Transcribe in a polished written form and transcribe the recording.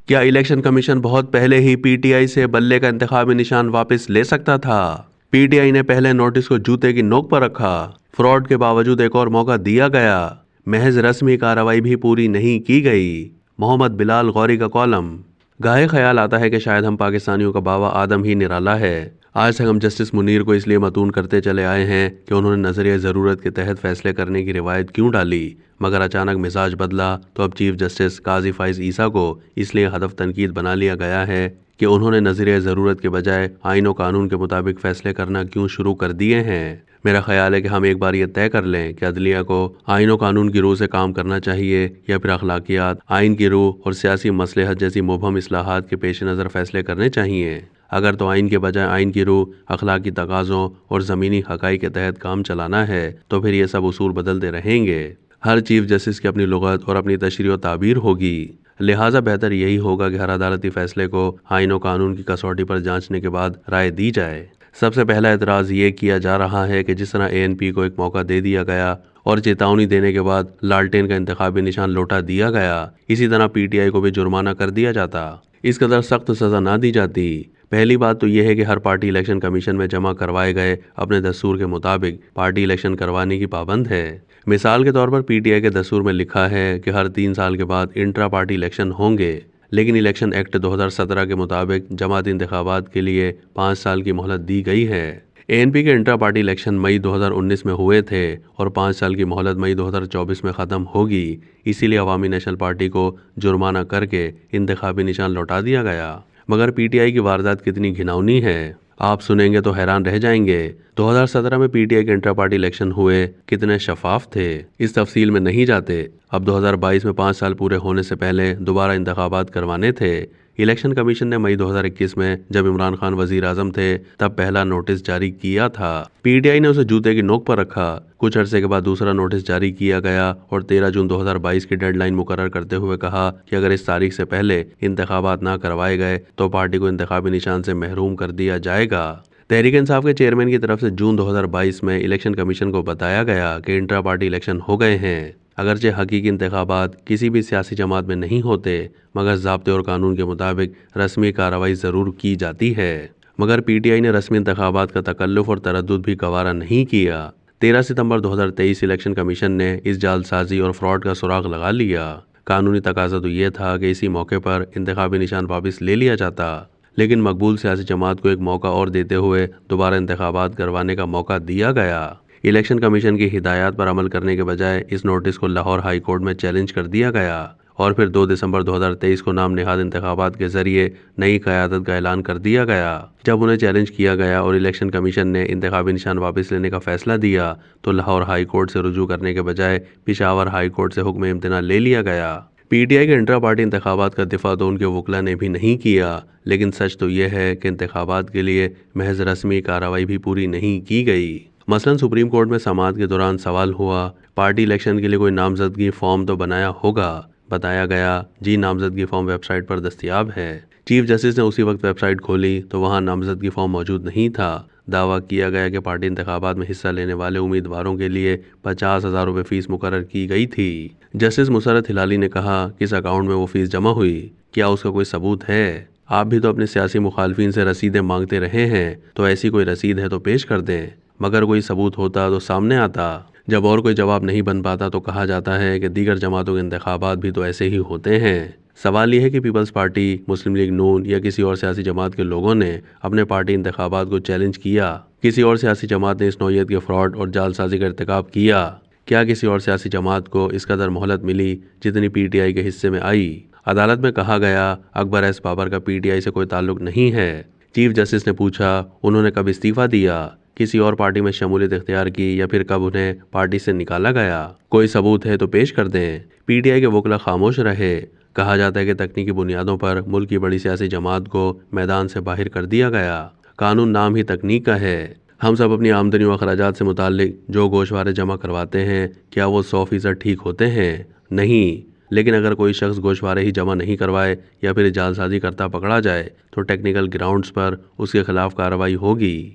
کیا election commission بہت پہلے ہی پی ٹی آئی سے بلے کا انتخابی نشان واپس لے سکتا تھا؟ پی ٹی آئی نے پہلے نوٹس کو جوتے کی نوک پر رکھا، فراڈ کے باوجود ایک اور موقع دیا گیا، محض رسمی کارروائی بھی پوری نہیں کی گئی۔ محمد بلال غوری کا کالم۔ گاہے خیال آتا ہے کہ شاید ہم پاکستانیوں کا بابا آدم ہی نرالا ہے۔ آج تک ہم جسٹس منیر کو اس لیے متون کرتے چلے آئے ہیں کہ انہوں نے نظریہ ضرورت کے تحت فیصلے کرنے کی روایت کیوں ڈالی، مگر اچانک مزاج بدلا تو اب چیف جسٹس قاضی فائز عیسیٰ کو اس لیے ہدف تنقید بنا لیا گیا ہے کہ انہوں نے نظریہ ضرورت کے بجائے آئین و قانون کے مطابق فیصلے کرنا کیوں شروع کر دیے ہیں۔ میرا خیال ہے کہ ہم ایک بار یہ طے کر لیں کہ عدلیہ کو آئین و قانون کی روح سے کام کرنا چاہیے یا پھر اخلاقیات، آئین کی روح اور سیاسی مصلحت جیسی مبہم اصلاحات کے پیش نظر فیصلے کرنے چاہیے۔ اگر تو آئین کے بجائے آئین کی روح، اخلاقی تقاضوں اور زمینی حقائق کے تحت کام چلانا ہے تو پھر یہ سب اصول بدلتے رہیں گے۔ ہر چیف جسٹس کی اپنی لغت اور اپنی تشریح و تعبیر ہوگی، لہٰذا بہتر یہی ہوگا کہ ہر عدالتی فیصلے کو آئین و قانون کی کسوٹی پر جانچنے کے بعد رائے دی جائے۔ سب سے پہلا اعتراض یہ کیا جا رہا ہے کہ جس طرح اے این پی کو ایک موقع دے دیا گیا اور چیتاونی دینے کے بعد لالٹین کا انتخابی نشان لوٹا دیا گیا، اسی طرح پی ٹی آئی کو بھی جرمانہ کر دیا جاتا، اس قدر سخت سزا نہ دی جاتی۔ پہلی بات تو یہ ہے کہ ہر پارٹی الیکشن کمیشن میں جمع کروائے گئے اپنے دستور کے مطابق پارٹی الیکشن کروانے کی پابند ہے۔ مثال کے طور پر پی ٹی آئی کے دستور میں لکھا ہے کہ ہر 3 سال کے بعد انٹرا پارٹی الیکشن ہوں گے، لیکن الیکشن ایکٹ 2017 کے مطابق جماعتی انتخابات کے لیے 5 سال کی مہلت دی گئی ہے۔ اے این پی کے انٹرا پارٹی الیکشن مئی 2019 میں ہوئے تھے اور 5 سال کی مہلت مئی 2024 میں ختم ہوگی، اسی لیے عوامی نیشنل پارٹی کو جرمانہ کر کے انتخابی نشان لوٹا دیا گیا۔ مگر پی ٹی آئی کی واردات کتنی گھناؤنی ہے، آپ سنیں گے تو حیران رہ جائیں گے۔ 2017 میں پی ٹی آئی کے انٹرا پارٹی الیکشن ہوئے، کتنے شفاف تھے، اس تفصیل میں نہیں جاتے۔ اب 2022 میں 5 سال پورے ہونے سے پہلے دوبارہ انتخابات کروانے تھے۔ الیکشن کمیشن نے مئی 2021 میں جب عمران خان وزیر اعظم تھے تب پہلا نوٹس جاری کیا تھا، پی ٹی آئی نے اسے جوتے کی نوک پر رکھا۔ کچھ عرصے کے بعد دوسرا نوٹس جاری کیا گیا اور 13 جون 2022 کی ڈیڈ لائن مقرر کرتے ہوئے کہا کہ اگر اس تاریخ سے پہلے انتخابات نہ کروائے گئے تو پارٹی کو انتخابی نشان سے محروم کر دیا جائے گا۔ تحریک انصاف کے چیئرمین کی طرف سے جون 2022 میں الیکشن کمیشن کو بتایا گیا کہ انٹرا پارٹی الیکشن ہو گئے ہیں، اگرچہ حقیقی انتخابات کسی بھی سیاسی جماعت میں نہیں ہوتے، مگر ضابطے اور قانون کے مطابق رسمی کارروائی ضرور کی جاتی ہے۔ مگر پی ٹی آئی نے رسمی انتخابات کا تکلف اور تردد بھی گوارا نہیں کیا۔ 13 ستمبر 2023 الیکشن کمیشن نے اس جعل سازی اور فراڈ کا سراغ لگا لیا۔ قانونی تقاضا تو یہ تھا کہ اسی موقع پر انتخابی نشان واپس لے لیا جاتا، لیکن مقبول سیاسی جماعت کو ایک موقع اور دیتے ہوئے دوبارہ انتخابات کروانے کا موقع دیا گیا۔ الیکشن کمیشن کی ہدایات پر عمل کرنے کے بجائے اس نوٹس کو لاہور ہائی کورٹ میں چیلنج کر دیا گیا اور پھر 2 دسمبر 2023 کو نام نہاد انتخابات کے ذریعے نئی قیادت کا اعلان کر دیا گیا۔ جب انہیں چیلنج کیا گیا اور الیکشن کمیشن نے انتخابی نشان واپس لینے کا فیصلہ دیا تو لاہور ہائی کورٹ سے رجوع کرنے کے بجائے پشاور ہائی کورٹ سے حکم امتناع لے لیا گیا۔ پی ٹی آئی کے انٹرا پارٹی انتخابات کا دفاع تو ان کے وکلاء نے بھی نہیں کیا، لیکن سچ تو یہ ہے کہ انتخابات کے لیے محض رسمی کارروائی بھی پوری نہیں کی گئی۔ مثلاً سپریم کورٹ میں سماعت کے دوران سوال ہوا، پارٹی الیکشن کے لیے کوئی نامزدگی فارم تو بنایا ہوگا؟ بتایا گیا، جی نامزدگی فارم ویب سائٹ پر دستیاب ہے۔ چیف جسٹس نے اسی وقت ویب سائٹ کھولی تو وہاں نامزدگی فارم موجود نہیں تھا۔ دعویٰ کیا گیا کہ پارٹی انتخابات میں حصہ لینے والے امیدواروں کے لیے 50,000 روپے فیس مقرر کی گئی تھی۔ جسٹس مسرت ہلالی نے کہا، کس اکاؤنٹ میں وہ فیس جمع ہوئی؟ کیا اس کا کوئی ثبوت ہے؟ آپ بھی تو اپنے سیاسی مخالفین سے رسیدیں مانگتے رہے ہیں، تو ایسی کوئی رسید ہے تو پیش کر دیں۔ مگر کوئی ثبوت ہوتا تو سامنے آتا۔ جب اور کوئی جواب نہیں بن پاتا تو کہا جاتا ہے کہ دیگر جماعتوں کے انتخابات بھی تو ایسے ہی ہوتے ہیں۔ سوال یہ ہے کہ پیپلز پارٹی، مسلم لیگ نون یا کسی اور سیاسی جماعت کے لوگوں نے اپنے پارٹی انتخابات کو چیلنج کیا؟ کسی اور سیاسی جماعت نے اس نوعیت کے فراڈ اور جعل سازی کا ارتکاب کیا؟ کیا کسی اور سیاسی جماعت کو اس قدر مہلت ملی جتنی پی ٹی آئی کے حصے میں آئی؟ عدالت میں کہا گیا، اکبر ایس بابر کا پی ٹی آئی سے کوئی تعلق نہیں ہے۔ چیف جسٹس نے پوچھا، انہوں نے کب استعفیٰ دیا؟ کسی اور پارٹی میں شمولیت اختیار کی یا پھر کب انہیں پارٹی سے نکالا گیا؟ کوئی ثبوت ہے تو پیش کر دیں۔ پی ٹی آئی کے وکلاء خاموش رہے۔ کہا جاتا ہے کہ تکنیکی بنیادوں پر ملک کی بڑی سیاسی جماعت کو میدان سے باہر کر دیا گیا۔ قانون نام ہی تکنیک کا ہے۔ ہم سب اپنی آمدنی و اخراجات سے متعلق جو گوشوارے جمع کرواتے ہیں، کیا وہ 100% ٹھیک ہوتے ہیں؟ نہیں۔ لیکن اگر کوئی شخص گوشوارے ہی جمع نہیں کروائے یا پھر جعل سازی کرتا پکڑا جائے تو ٹیکنیکل گراؤنڈز پر اس کے خلاف کارروائی ہوگی۔